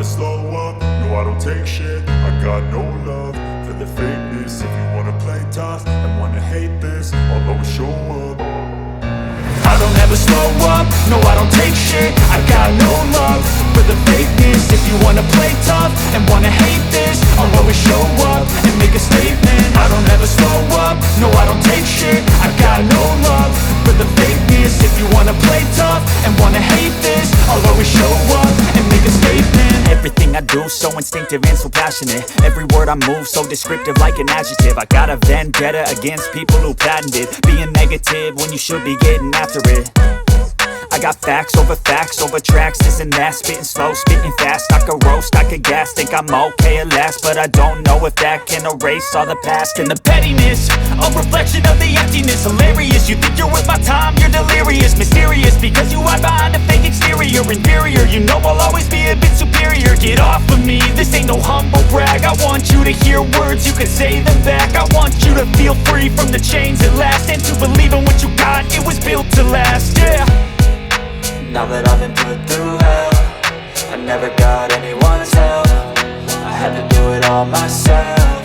slow up, no I don't take shit. I got no love for the fakeness. If you wanna play tough and wanna hate this, I'll always show up. I don't ever slow up, no I don't take shit. I got no love for the fakeness. If you wanna play tough and wanna hate this, I'll always show up and make a statement. I don't ever slow up, no I don't take shit. I got no love for the fakeness. If you wanna play tough and wanna hate this, I'll always show up and make a statement. Everything I do so instinctive and so passionate. Every word I move so descriptive like an adjective. I got a vendetta against people who patented being negative when you should be getting after it. I got facts over tracks, this and that. Spitting slow, spitting fast, I could roast, I could gas. Think I'm okay at last, but I don't know if that can erase all the past. And the pettiness, a reflection of the emptiness. Hilarious, you think you're worth my time, you're delirious. Mysterious, because you hide behind a fake exterior. Inferior, you know I'll always be a bit superior. Get off of me, this ain't no humble brag. I want you to hear words, you can say them back. I want you to feel free from the chains at last, and to believe in what you got, it was built to last, yeah. Now that I've been put through hell, I never got anyone's help. I had to do it all myself.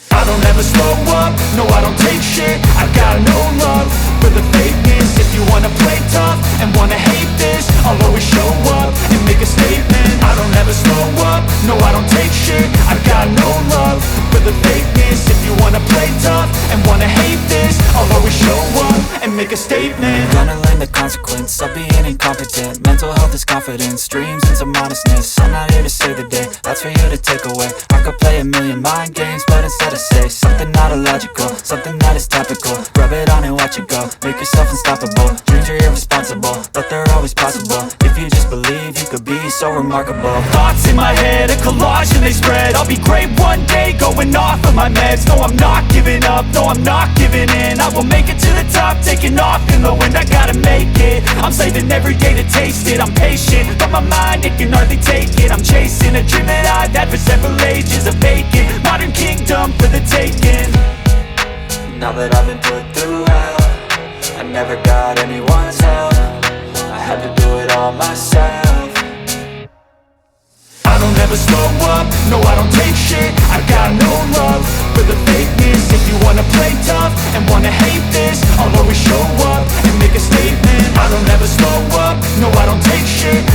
I don't ever slow up, no I don't take shit. I got no love for the fakeness. If you wanna play tough and wanna hate this, I'll always show up and make a statement. I don't ever slow up, no I don't take shit. I got no love for the fakeness. If you wanna play tough and wanna hate this, I'll always show up and make a statement. Gonna learn the consequence of being incompetent. Mental health is confidence, dreams and some honestness. I'm not here to save the day, that's for you to take away. I could play a million mind games, but instead I say something not illogical, something that is topical. Rub it on and watch it go, make yourself unstoppable. Dreams are irresponsible, but they're always possible. If you just believe, you could be so remarkable. Thoughts in my head, a collage and they spread. I'll be great one day, going off of my meds. No, I'm not giving up, no, I'm not giving in. I will make it to the top, taking off in the wind. I gotta make it, I'm saving every day to taste it. I'm patient, but my mind, it can hardly take it. I'm chasing a dream that I've had for several ages. A vacant, modern kingdom for the taking. Now that I've been put through hell, I never got anyone's help. I had to do it all myself. I don't ever slow up, no I don't take shit. I got no love for the fakeness. If you wanna play tough and wanna hate this, I'll always show up and make a statement. I don't ever slow up, no I don't take shit.